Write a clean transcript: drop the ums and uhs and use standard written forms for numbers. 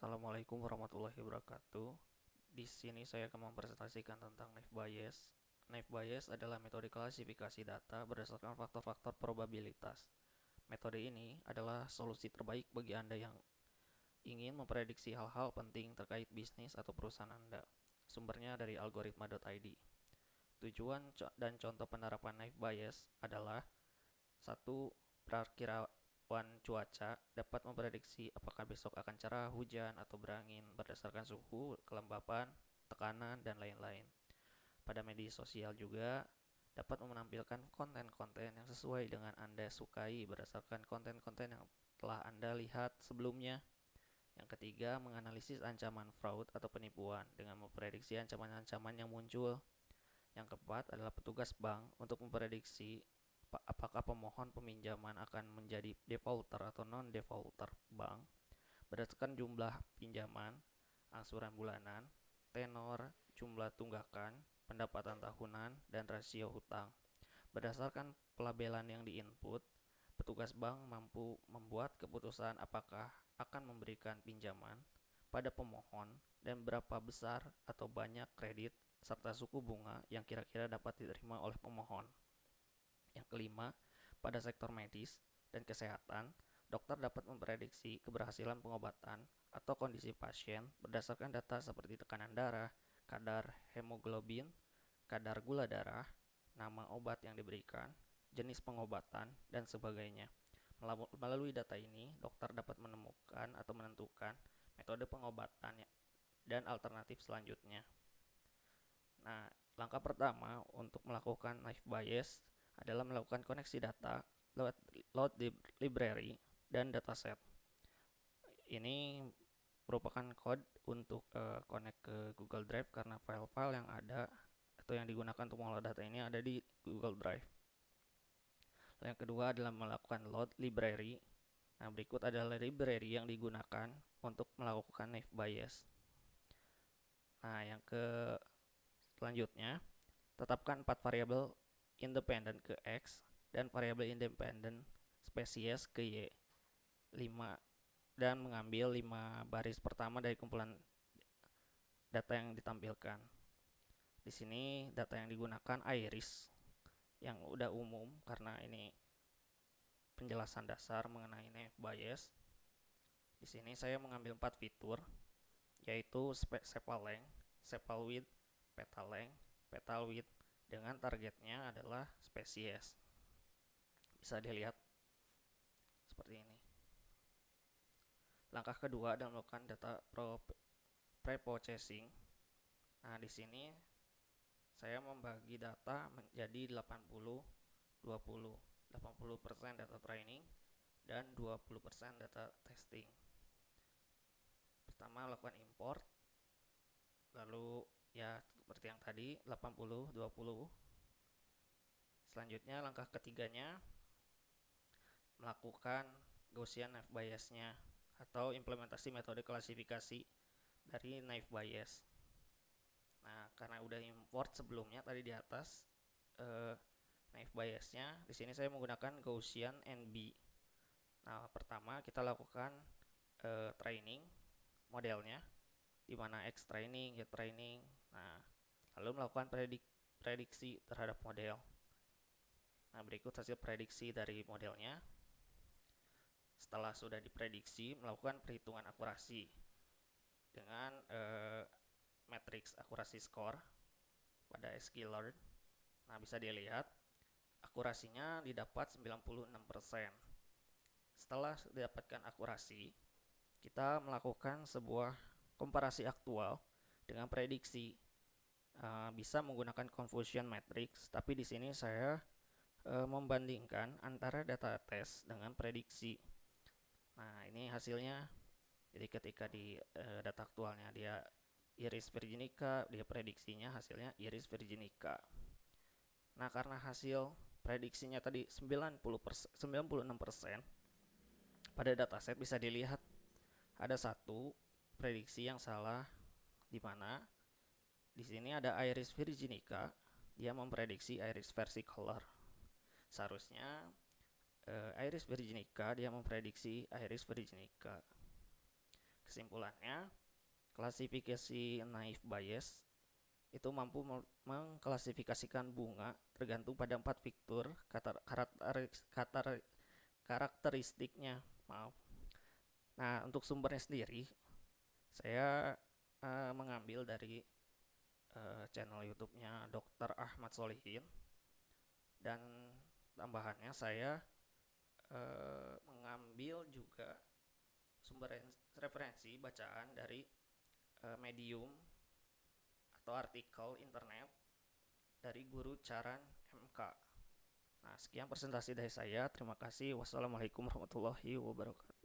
Assalamualaikum warahmatullahi wabarakatuh. Di sini saya akan mempresentasikan tentang naive Bayes. Naive Bayes adalah metode klasifikasi data berdasarkan faktor-faktor probabilitas. Metode ini adalah solusi terbaik bagi Anda yang ingin memprediksi hal-hal penting terkait bisnis atau perusahaan Anda. Sumbernya dari algoritma.id. Tujuan dan contoh penerapan naive Bayes adalah: satu, perakiraan cuaca dapat memprediksi apakah besok akan cerah, hujan, atau berangin berdasarkan suhu, kelembapan, tekanan, dan lain-lain. Pada media sosial juga dapat menampilkan konten-konten yang sesuai dengan Anda sukai berdasarkan konten-konten yang telah Anda lihat sebelumnya. Yang ketiga, menganalisis ancaman fraud atau penipuan dengan memprediksi ancaman-ancaman yang muncul. Yang keempat adalah petugas bank untuk memprediksi apakah pemohon peminjaman akan menjadi defaulter atau non-defaulter bank berdasarkan jumlah pinjaman, angsuran bulanan, tenor, jumlah tunggakan, pendapatan tahunan, dan rasio hutang. Berdasarkan pelabelan yang diinput, petugas bank mampu membuat keputusan apakah akan memberikan pinjaman pada pemohon dan berapa besar atau banyak kredit serta suku bunga yang kira-kira dapat diterima oleh pemohon. Yang kelima, pada sektor medis dan kesehatan, dokter dapat memprediksi keberhasilan pengobatan atau kondisi pasien berdasarkan data seperti tekanan darah, kadar hemoglobin, kadar gula darah, nama obat yang diberikan, jenis pengobatan, dan sebagainya. Melalui data ini, dokter dapat menemukan atau menentukan metode pengobatan dan alternatif selanjutnya. Nah, langkah pertama untuk melakukan naive Bayes adalah melakukan koneksi data lewat load library dan dataset. Ini merupakan code untuk connect ke Google Drive karena file-file yang ada atau yang digunakan untuk mengolah data ini ada di Google Drive. Yang kedua adalah melakukan load library. Nah, berikut adalah library yang digunakan untuk melakukan naive Bayes. Nah, yang selanjutnya, tetapkan 4 variabel independen ke X dan variabel independen spesies ke Y. 5 dan mengambil 5 baris pertama dari kumpulan data yang ditampilkan. Di sini data yang digunakan iris yang udah umum karena ini penjelasan dasar mengenai naive Bayes. Di sini saya mengambil 4 fitur, yaitu sepal length, sepal width, petal length, petal width, dengan targetnya adalah spesies. Bisa dilihat seperti ini. Langkah kedua adalah melakukan data pre-processing. Nah, di sini saya membagi data menjadi 80 20. 80% data training dan 20% data testing. Pertama, lakukan import. Lalu ya seperti yang tadi 80 20. Selanjutnya langkah ketiganya melakukan Gaussian naive Bayes-nya atau implementasi metode klasifikasi dari naive Bayes. Nah, karena udah import sebelumnya tadi di atas naive Bayes-nya, di sini saya menggunakan Gaussian NB. Nah, pertama kita lakukan training modelnya, di mana X training, Y training. Nah, lalu melakukan prediksi terhadap model. Nah, berikut hasil prediksi dari modelnya. Setelah sudah diprediksi, melakukan perhitungan akurasi dengan matriks akurasi score pada sklearn. Nah, bisa dilihat akurasinya didapat 96%. Setelah didapatkan akurasi, kita melakukan sebuah komparasi aktual dengan prediksi. Bisa menggunakan confusion matrix, tapi di sini saya membandingkan antara data tes dengan prediksi. Nah, ini hasilnya. Jadi ketika di data aktualnya dia Iris virginica, dia prediksinya hasilnya Iris virginica. Nah, karena hasil prediksinya tadi 96%, pada dataset bisa dilihat ada satu prediksi yang salah, di mana di sini ada Iris virginica, dia memprediksi Iris versicolor. Seharusnya Iris virginica dia memprediksi Iris virginica. Kesimpulannya, klasifikasi naive Bayes itu mampu mengklasifikasikan bunga tergantung pada 4 fitur karakteristiknya. Maaf. Nah, untuk sumbernya sendiri, saya mengambil dari channel YouTube-nya Dr. Ahmad Solihin, dan tambahannya saya mengambil juga sumber referensi bacaan dari Medium atau artikel internet dari Guru Caran MK. Nah, sekian presentasi dari saya. Terima kasih. Wassalamualaikum warahmatullahi wabarakatuh.